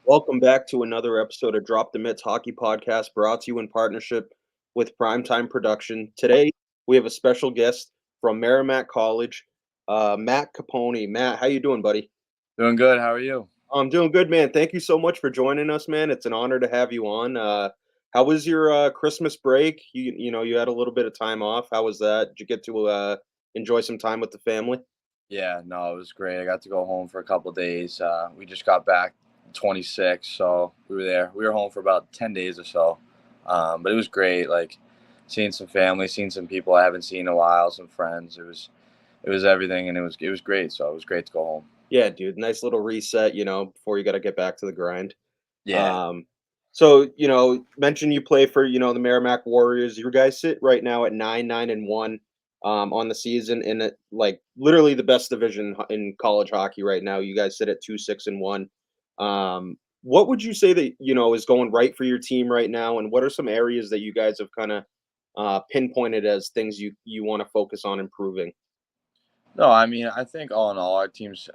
Welcome back to another episode of Drop the Mitts Hockey Podcast, brought to you in partnership with Primetime Production. Today, we have a special guest from Merrimack College, Matt Copponi. Matt, how you doing, buddy? Doing good. How are you? I'm doing good, man. Thank you so much for joining us, man. It's an honor to have you on. How was your Christmas break? You had a little bit of time off. How was that? Did you get to enjoy some time with the family? Yeah, no, it was great. I got to go home for a couple days. We just got back 26, so we were there. We were home for about 10 days or so. But it was great. Like seeing some family, seeing some people I haven't seen in a while, some friends. It was everything, and it was great. So it was great to go home. Yeah, dude. Nice little reset, before you got to get back to the grind. Yeah. Um, so mentioned you play for the Merrimack Warriors. You guys sit right now at 9-1 on the season, in it like literally the best division in college hockey right now. You guys sit at 2-6-1. What would you say that is going right for your team right now, and what are some areas that you guys have kind of pinpointed as things you want to focus on improving? No, I mean, I think all in all, our team's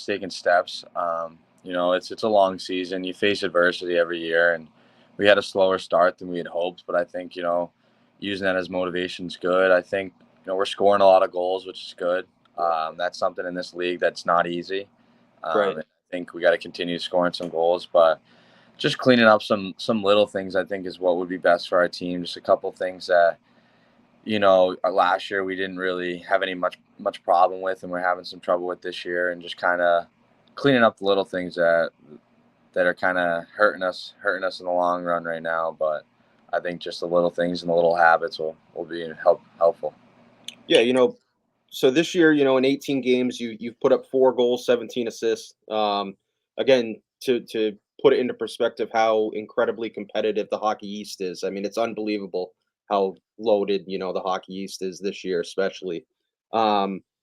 taking steps. It's a long season. You face adversity every year, and we had a slower start than we had hoped. But I think using that as motivation is good. I think we're scoring a lot of goals, which is good. That's something in this league that's not easy. Right. And I think we got to continue scoring some goals, but just cleaning up some little things I think is what would be best for our team. Just a couple things that last year we didn't really have any much problem with, and we're having some trouble with this year, and just kind of cleaning up the little things that are kind of hurting us in the long run right now. But I think just the little things and the little habits will be helpful. Yeah, so this year, in 18 games, you've put up 4 goals, 17 assists. Again, to put it into perspective, how incredibly competitive the Hockey East is. I mean, it's unbelievable how loaded the Hockey East is this year, especially.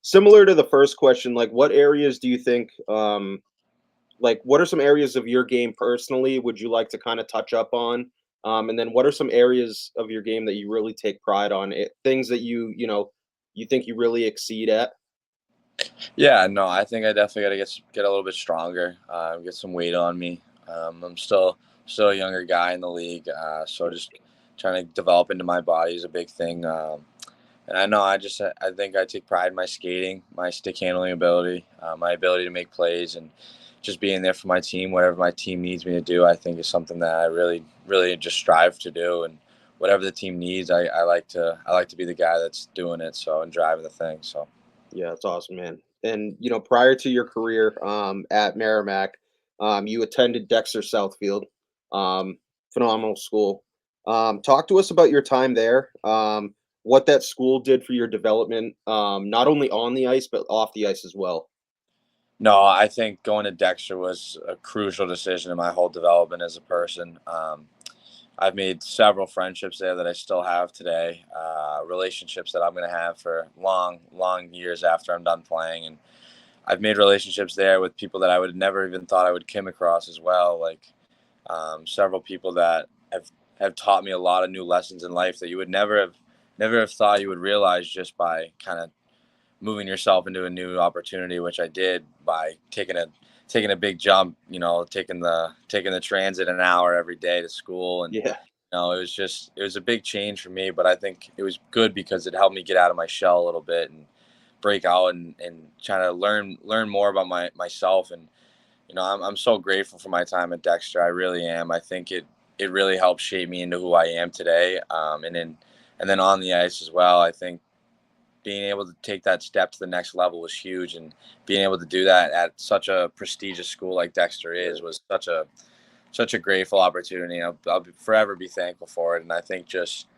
Similar to the first question, like what areas do you think? Like, what are some areas of your game personally would you like to kind of touch up on? And then what are some areas of your game that you really take pride on? Things that you think you really exceed at? Yeah, no, I think I definitely got to get a little bit stronger, get some weight on me. I'm still a younger guy in the league, so just trying to develop into my body is a big thing. And I know I think I take pride in my skating, my stick handling ability, my ability to make plays, and just being there for my team. Whatever my team needs me to do, I think is something that I really just strive to do. And whatever the team needs, I like to be the guy that's doing it. So and driving the thing. So. Yeah, that's awesome, man. And prior to your career at Merrimack, you attended Dexter Southfield, um, phenomenal school. Talk to us about your time there. What that school did for your development, not only on the ice but off the ice as well. No, I think going to Dexter was a crucial decision in my whole development as a person. I've made several friendships there that I still have today, relationships that I'm going to have for long, long years after I'm done playing. And I've made relationships there with people that I would never even thought I would come across as well. Like several people that have taught me a lot of new lessons in life that you would never have thought you would realize just by kind of moving yourself into a new opportunity, which I did by taking a big jump. Taking the transit an hour every day to school, and Yeah, it was a big change for me. But I think it was good because it helped me get out of my shell a little bit and break out and try to learn more about myself. And I'm so grateful for my time at Dexter. I really am. I think it really helped shape me into who I am today. And then on the ice as well. I think being able to take that step to the next level was huge, and being able to do that at such a prestigious school like Dexter is was such a grateful opportunity. I'll forever be thankful for it, and I think just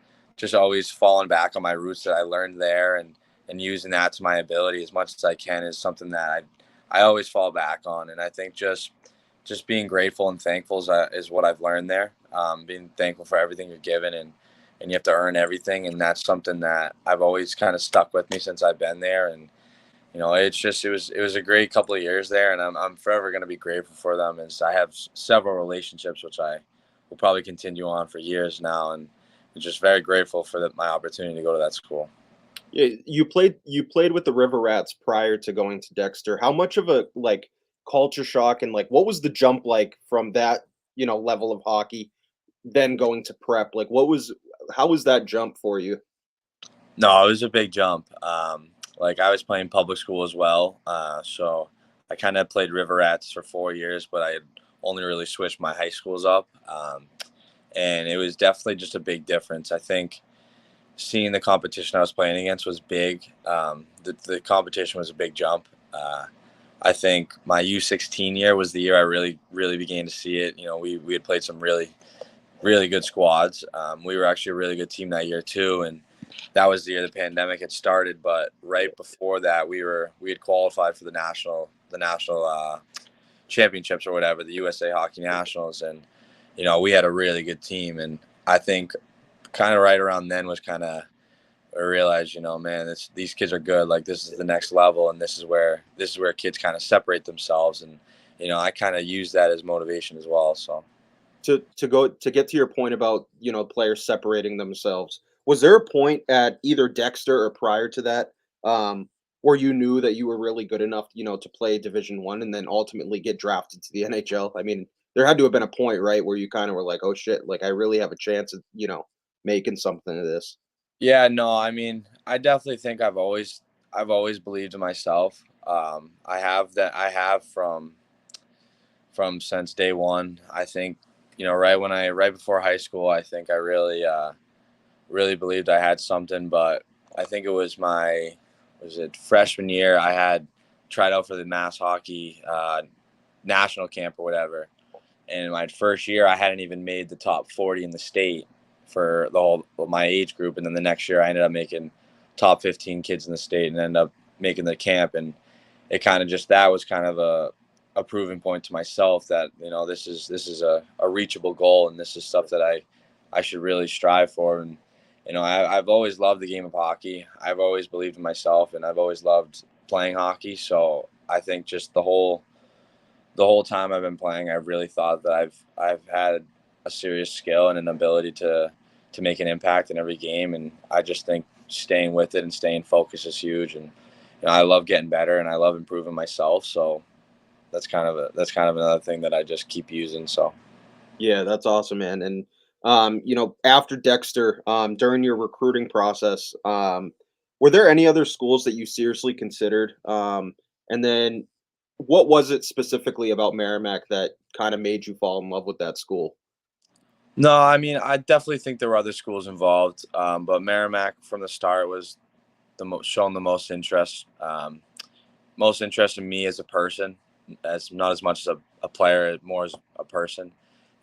always falling back on my roots that I learned there, and using that to my ability as much as I can is something that I always fall back on. And I think just being grateful and thankful is what I've learned there. Being thankful for everything you're given, and you have to earn everything, and that's something that I've always kind of stuck with me since I've been there. And it was a great couple of years there, and I'm forever going to be grateful for them. As I have several relationships which I will probably continue on for years now, and I'm just very grateful for my opportunity to go to that school. yeah. You played with the River Rats prior to going to Dexter. How much of a like culture shock and like what was the jump like from that, level of hockey then going to prep? Like how was that jump for you? No, it was a big jump. Like I was playing public school as well, so I kind of played River Rats for 4 years, but I had only really switched my high schools up, and it was definitely just a big difference. I think seeing the competition I was playing against was big. The competition was a big jump. I think my U16 year was the year I really began to see it. You know, we had played some really good squads. We were actually a really good team that year too, and that was the year the pandemic had started. But right before that, we had qualified for the national championships or whatever, the USA Hockey Nationals, and we had a really good team. And I think kind of right around then was kind of I realized, man, these kids are good. Like this is the next level, and this is where kids kind of separate themselves. And I kind of use that as motivation as well. So. To get to your point about, players separating themselves, was there a point at either Dexter or prior to that, where you knew that you were really good enough, to play Division 1 and then ultimately get drafted to the NHL? I mean, there had to have been a point, right, where you kind of were like, "Oh shit, like I really have a chance of, making something of this." Yeah, no, I mean, I definitely think I've always believed in myself. I have from since day one. I think, right before high school, I think I really believed I had something, but I think it was was it freshman year, I had tried out for the mass hockey national camp or whatever. And in my first year, I hadn't even made the top 40 in the state for the whole my age group. And then the next year, I ended up making top 15 kids in the state and ended up making the camp. And it kind of just that was kind of a proving point to myself that this is a reachable goal, and this is stuff that I should really strive for. And I've always loved the game of hockey. I've always believed in myself, and I've always loved playing hockey. So I think just the whole time I've been playing, I've really thought that I've had a serious skill and an ability to make an impact in every game, and I just think staying with it and staying focused is huge. And I love getting better and I love improving myself. So that's kind of another thing that I just keep using. So. Yeah, that's awesome, man. And after Dexter, during your recruiting process, were there any other schools that you seriously considered? And then what was it specifically about Merrimack that kind of made you fall in love with that school? No, I mean I definitely think there were other schools involved, but Merrimack from the start was shown the most interest. Most interest in me as a person, as not as much as a player, more as a person,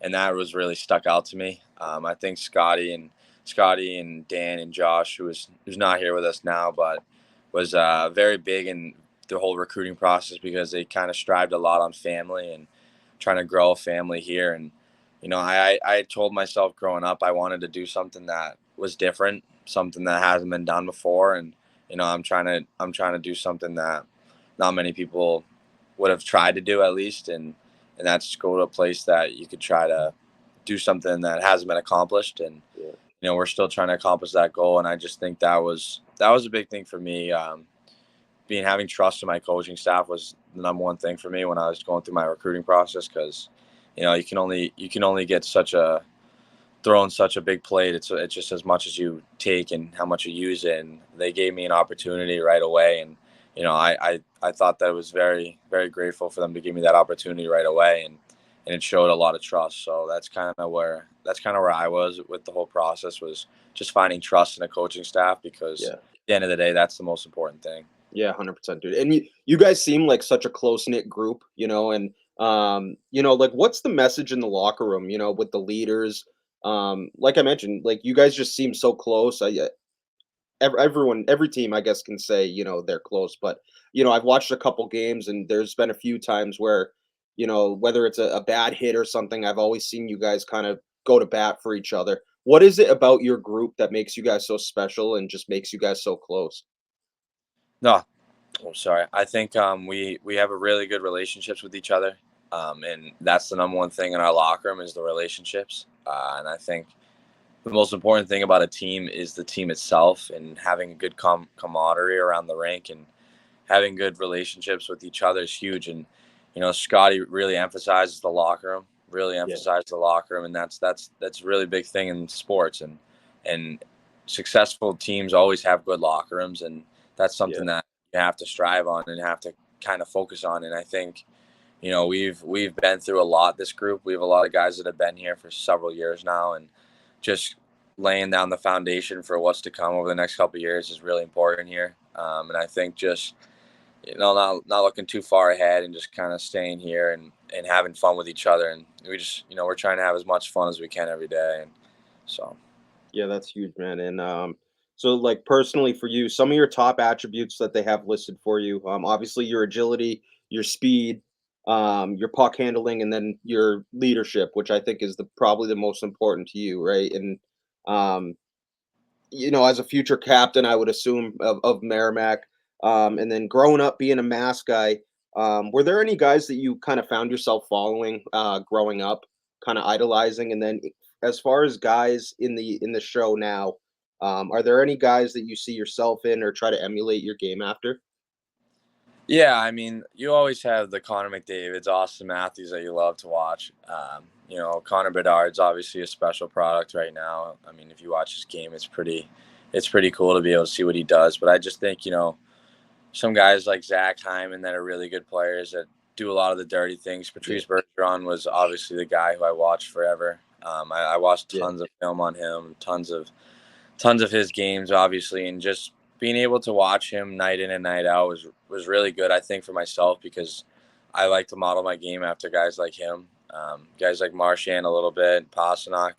and that was really stuck out to me. I think Scotty and Dan and Josh, who's not here with us now, but was very big in the whole recruiting process because they kind of strived a lot on family and trying to grow a family here. And I told myself growing up I wanted to do something that was different, something that hasn't been done before, and I'm trying to do something that not many people would have tried to do at least, and that's go to a place that you could try to do something that hasn't been accomplished. And Yeah. we're still trying to accomplish that goal, and I just think that was a big thing for me. Having trust in my coaching staff was the number one thing for me when I was going through my recruiting process, because you can only get thrown such a big plate. It's just as much as you take and how much you use it. And they gave me an opportunity right away, and I thought that it was very very grateful for them to give me that opportunity right away, and it showed a lot of trust. So that's kind of where I was with the whole process, was just finding trust in a coaching staff, because Yeah. at the end of the day, that's the most important thing. Yeah, 100%, dude. And you guys seem like such a close-knit group, and like what's the message in the locker room, with the leaders? Like I mentioned, like you guys just seem so close. Everyone, every team, I guess, can say, they're close, but I've watched a couple games and there's been a few times where, whether it's a bad hit or something, I've always seen you guys kind of go to bat for each other. What is it about your group that makes you guys so special and just makes you guys so close? No, I'm sorry. I think we have a really good relationships with each other, and that's the number one thing in our locker room is the relationships. And I think the most important thing about a team is the team itself, and having a good camaraderie around the rink and having good relationships with each other is huge. And Scotty really emphasizes the locker room, really Yeah, emphasizes the locker room, and that's a really big thing in sports. And successful teams always have good locker rooms, and that's yeah, something that you have to strive on and have to kind of focus on. And I think we've been through a lot. This group, we have a lot of guys that have been here for several years now, and just laying down the foundation for what's to come over the next couple of years is really important here. And I think just not looking too far ahead and just kind of staying here and having fun with each other. And we just, we're trying to have as much fun as we can every day. And so, yeah. That's huge, man. And so like personally for you, some of your top attributes that they have listed for you, obviously your agility, your speed, your puck handling, and then your leadership, which I think is the probably the most important to you, right? And um, as a future captain, I would assume of Merrimack, and then growing up being a mass guy, were there any guys that you kind of found yourself following growing up, kind of idolizing? And then, as far as guys in the show now, are there any guys that you see yourself in or try to emulate your game after? yeah, I mean, you always have the Connor McDavid's, Austin Matthews that you love to watch. Connor Bedard's obviously a special product right now. I mean, if you watch his game, it's pretty cool to be able to see what he does. But I just think, some guys like Zach Hyman that are really good players that do a lot of the dirty things. Yeah, Patrice Bergeron was obviously the guy who I watched forever. I watched yeah, tons of film on him, tons of his games, obviously, and just being able to watch him night in and night out was really good. I think for myself because I like to model my game after guys like him, guys like Marchand a little bit, Pasternak.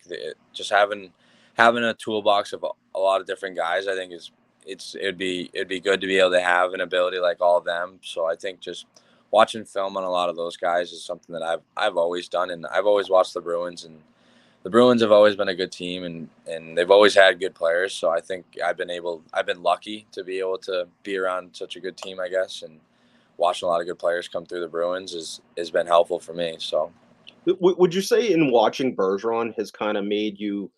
Just having a toolbox of a lot of different guys, I think it'd be good to be able to have an ability like all of them. So I think just watching film on a lot of those guys is something that I've always done, and I've always watched the Bruins, and the Bruins have always been a good team, and they've always had good players. So I think I've been lucky to be able to be around such a good team, I guess, and watching a lot of good players come through the Bruins has been helpful for me. So Would you say in watching Bergeron has kind of made you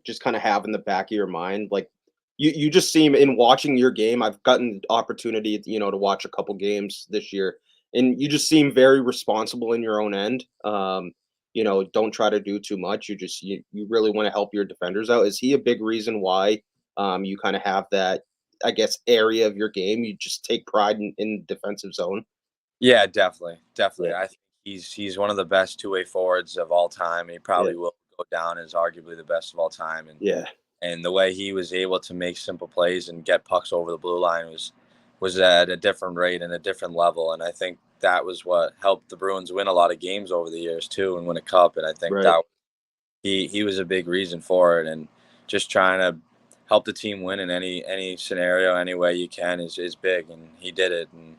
just kind of have in the back of your mind, like you just seem in watching your game. I've gotten the opportunity, to watch a couple games this year, and you just seem very responsible in your own end. Don't try to do too much. You really want to help your defenders out. Is he a big reason why you kind of have that, I guess, area of your game? You just take pride in defensive zone. yeah, definitely, Yeah, definitely. I think he's one of the best two-way forwards of all time. He yeah, probably will go down as arguably the best of all time. yeah, And the way he was able to make simple plays and get pucks over the blue line was at a different rate and a different level. And I think that was what helped the Bruins win a lot of games over the years too and win a cup. And I think right. that he was a big reason for it. And just trying to help the team win in any scenario, any way you can is big. And he did it. And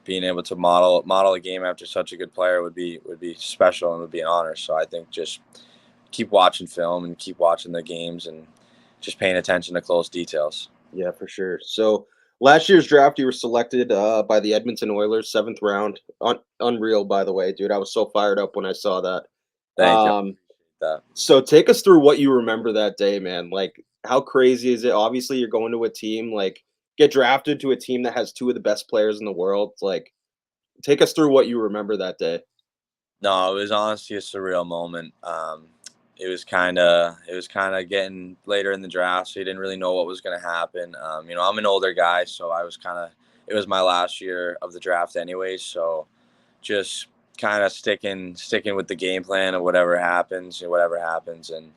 being able to model a game after such a good player would be special and would be an honor. So I think just keep watching film and keep watching the games and just paying attention to close details. Yeah, for sure. So last year's draft, you were selected by the Edmonton Oilers, seventh round. Unreal, by the way, dude. I was so fired up when I saw that. Thank you. I Um, appreciate that. so take us through what you remember that day, man. Like, how crazy is it? Obviously, you're going to a team like get drafted to a team that has two of the best players in the world. Like, take us through what you remember that day. No, it was honestly a surreal moment. It was kind of getting later in the draft, so you didn't really know what was going to happen. I'm an older guy, so I was kind of. It was my last year of the draft, anyways. So just kind of sticking with the game plan of whatever happens, and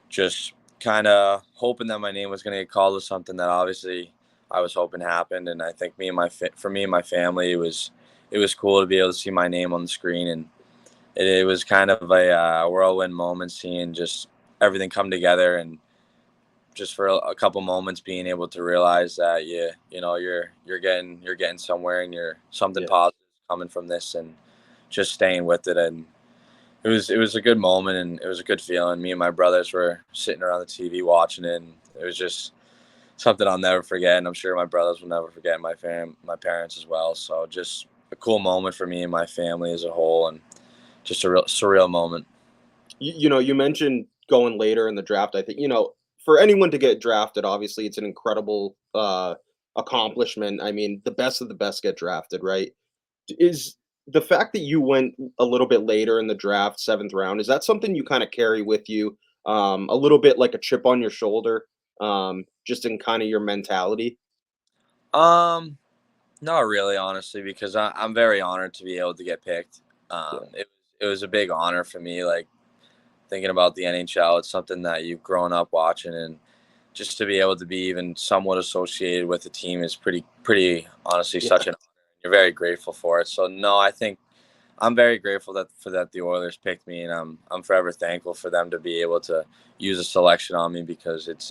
just kind of hoping that my name was going to get called to something that obviously I was hoping happened. And I think for me and my family, it was cool to be able to see my name on the screen, and it was kind of a whirlwind moment, seeing just everything come together, and just for a couple moments being able to realize that you're getting somewhere, and you're something Yeah, positive coming from this, and just staying with it. And it was a good moment, and it was a good feeling. Me and my brothers were sitting around the TV watching it, and it was just something I'll never forget, and I'm sure my brothers will never forget, my parents as well. So just a cool moment for me and my family as a whole, and just a real surreal moment. you mentioned going later in the draft. I think for anyone to get drafted, obviously, it's an incredible accomplishment. I mean, the best of the best get drafted, right? Is the fact that you went a little bit later in the draft, 7th round, is that something you kinda carry with you, a little bit like a chip on your shoulder, just in kinda your mentality? Um, Not really, honestly, because I'm very honored to be able to get picked. Yeah, It was a big honor for me. Like thinking about the NHL, it's something that you've grown up watching, and just to be able to be even somewhat associated with the team is pretty honestly yeah, such an honor. You're very grateful for it. So no, I think I'm very grateful that the Oilers picked me, and I'm forever thankful for them to be able to use a selection on me because it's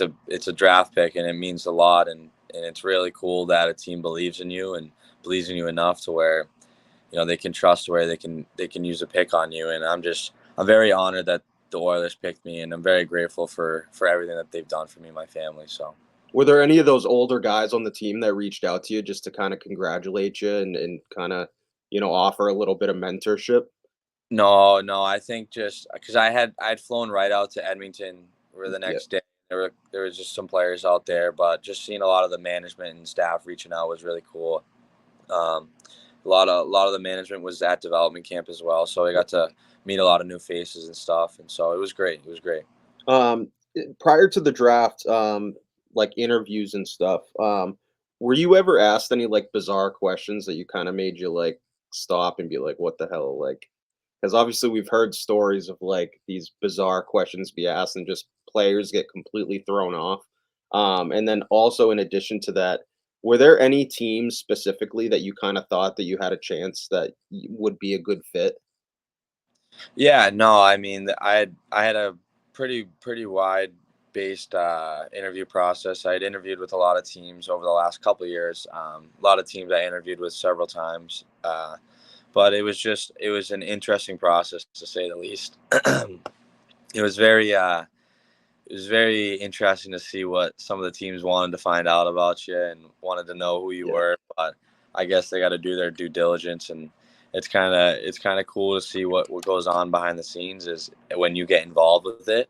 a draft pick and it means a lot, and it's really cool that a team believes in you and believes in you enough to where they can trust where they can use a pick on you, and I'm very honored that the Oilers picked me, and I'm very grateful for everything that they've done for me and my family. So were there any of those older guys on the team that reached out to you just to kinda congratulate you and kinda, offer a little bit of mentorship? no, I think just because I'd flown right out to Edmonton for the Yeah, next day. There was just some players out there, but just seeing a lot of the management and staff reaching out was really cool. Um, a lot of the management was at development camp as well, so I yeah. got to meet a lot of new faces and stuff, and so it was great. It was great. Prior to the draft, like interviews and stuff, were you ever asked any like bizarre questions that you kind of made you like stop and be like, "What the hell?" Like, because obviously we've heard stories of like these bizarre questions be asked and just players get completely thrown off. And then also in addition to that, were there any teams specifically that you kind of thought that you had a chance that would be a good fit? Yeah, no, I mean, I had a pretty wide based interview process. I had interviewed with a lot of teams over the last couple of years. A lot of teams I interviewed with several times, but it was an interesting process to say the least. It was very it was very interesting to see what some of the teams wanted to find out about you and wanted to know who you Yeah, were. But I guess they got to do their due diligence, and it's kind of cool to see what goes on behind the scenes is when you get involved with it.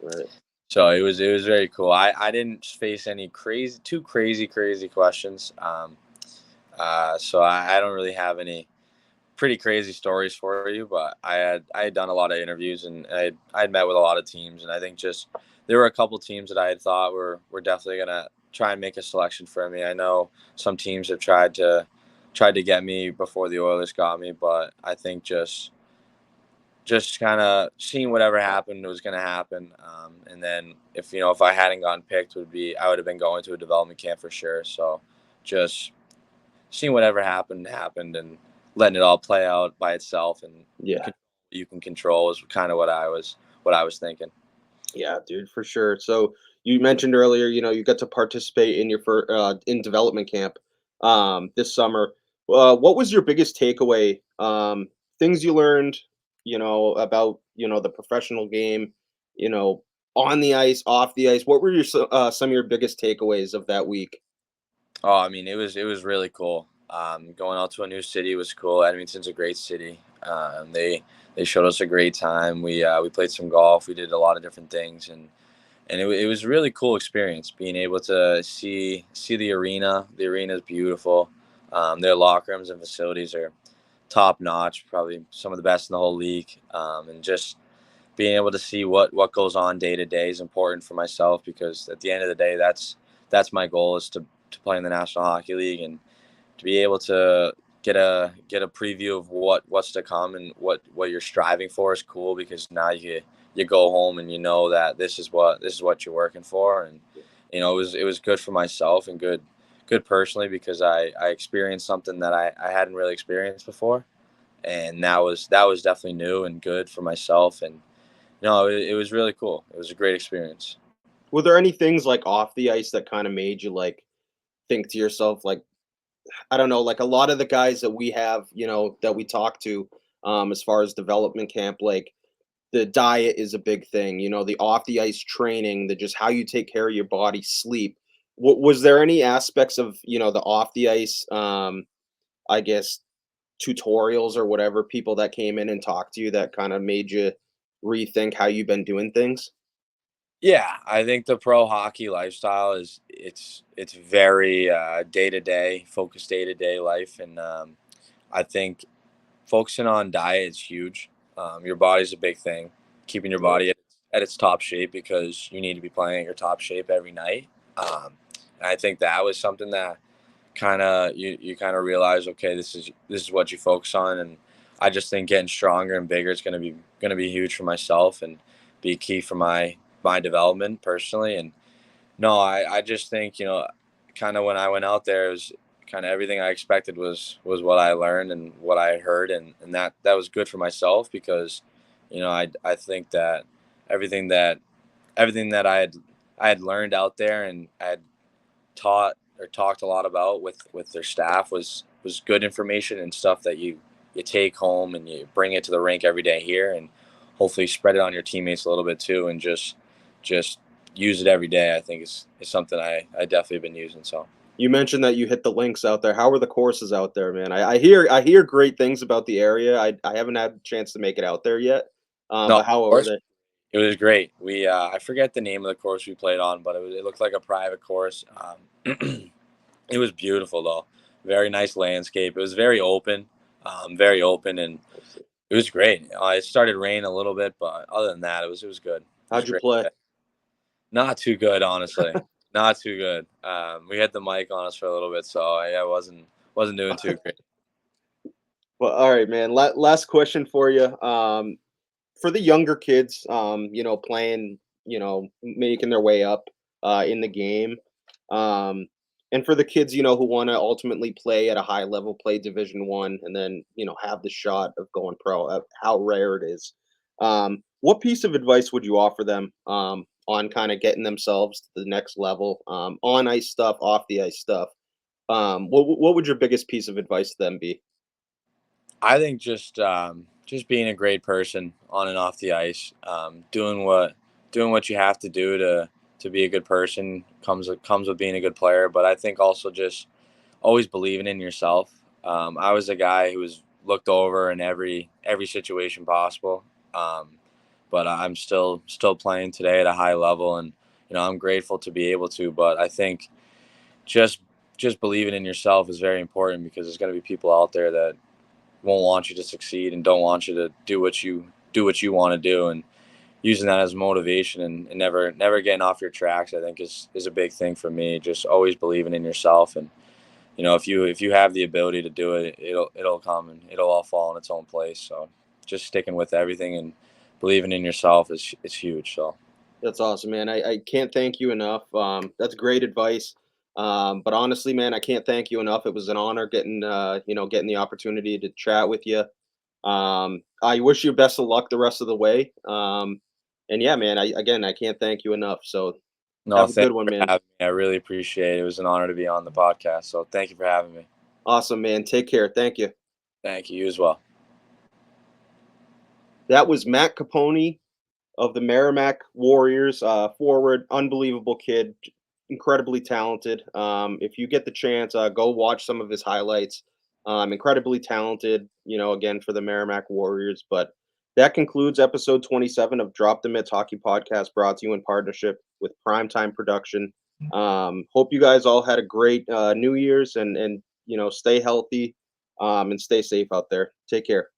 right. So it was very cool. I didn't face any crazy questions. So I don't really have any pretty crazy stories for you, but I had done a lot of interviews and I had met with a lot of teams, and I think just there were a couple teams that I had thought were definitely gonna try and make a selection for me. I know some teams have tried to get me before the Oilers got me, but I think just kind of seeing whatever happened was going to happen, and then if I hadn't gotten picked would be I would have been going to a development camp for sure. So just seeing whatever happened, and letting it all play out by itself, and Yeah. you can control is kind of what I was thinking. Yeah, dude, for sure. So you mentioned earlier, you got to participate in in development camp this summer. What was your biggest takeaway? Things you learned, about the professional game, you know, on the ice, off the ice. What were some of your biggest takeaways of that week? Oh, I mean, it was really cool. Going out to a new city was cool. Edmonton's a great city. They showed us a great time. We played some golf. We did a lot of different things, and it was a really cool experience being able to see the arena. The arena is beautiful. Their locker rooms and facilities are top notch, probably some of the best in the whole league. And just being able to see what goes on day to day is important for myself because at the end of the day, that's my goal is to play in the National Hockey League and to be able to get a preview of what's to come and what you're striving for is cool because now you go home and you know that this is what you're working for, and it was good for myself and good personally because I experienced something that I hadn't really experienced before, and that was definitely new and good for myself, and it was really cool. It was a great experience. Were there any things like off the ice that kind of made you like think to yourself, like, I don't know, like a lot of the guys that we have, that we talk to, as far as development camp, like the diet is a big thing, the off the ice training, the just how you take care of your body, sleep. Was there any aspects of, the off the ice, I guess, tutorials or whatever, people that came in and talked to you that kind of made you rethink how you've been doing things? Yeah, I think the pro hockey lifestyle it's very day to day, focused day to day life, and I think focusing on diet is huge. Your body's a big thing. Keeping your body at its top shape, because you need to be playing at your top shape every night. And I think that was something that kind of you kind of realize, okay, this is what you focus on. And I just think getting stronger and bigger is going to be huge for myself and be key for my development personally. And no, I just think, kind of when I went out there, it was kind of everything I expected was what I learned and what I heard, and that was good for myself, because I think that everything that everything that I had learned out there, and I had taught or talked a lot about with their staff, was good information and stuff that you take home and you bring it to the rink every day here, and hopefully spread it on your teammates a little bit too, and just use it every day. I think is something I definitely been using. So You mentioned that you hit the links out there. How are the courses out there, man? I hear great things about the area. I haven't had a chance to make it out there yet. no, But of how are course they? it was great. We I forget the name of the course we played on, but it looked like a private course. It was beautiful though. Very nice landscape. It was very open, and I see. it was great. It started raining a little bit, but other than that, it was good. It was How'd a you great play? day. Not too good, honestly. Not too good. We had the mic on us for a little bit, so I wasn't doing too great. Well, all right, man. Last question for you. For the younger kids, playing, making their way up in the game, um, and for the kids, who want to ultimately play at a high level, play Division 1, and then have the shot of going pro. How rare it is. What piece of advice would you offer them on kind of getting themselves to the next level, on ice stuff, off the ice stuff? What would your biggest piece of advice to them be? I think just being a great person on and off the ice, doing what you have to do to be a good person comes with being a good player. But I think also just always believing in yourself. I was a guy who was looked over in every situation possible, um, but I'm still playing today at a high level, and I'm grateful to be able to. But I think just just believing in yourself is very important, because there's going to be people out there that won't want you to succeed and don't want you to do what you want to do, and using that as motivation, and never getting off your tracks, I think is a big thing for me. Just always believing in yourself, and if you have the ability to do it, it'll come and it'll all fall in its own place. So just sticking with everything and believing in yourself is huge. So That's awesome, man. I can't thank you enough. That's great advice. But honestly, man, I can't thank you enough. It was an honor getting the opportunity to chat with you. I wish you best of luck the rest of the way. And yeah, man, I can't thank you enough. So no, have a thank good one, you for man. having me. I really appreciate it. It was an honor to be on the podcast. So thank you for having me. Awesome, man. Take care. Thank you. Thank you as well. That was Matt Capone of the Merrimack Warriors, forward, unbelievable kid, incredibly talented. If you get the chance, go watch some of his highlights. Incredibly talented, again for the Merrimack Warriors. But that concludes episode 27 of Drop the Mitts Hockey Podcast, brought to you in partnership with Primetime Production. Hope you guys all had a great New Year's, and stay healthy and stay safe out there. Take care.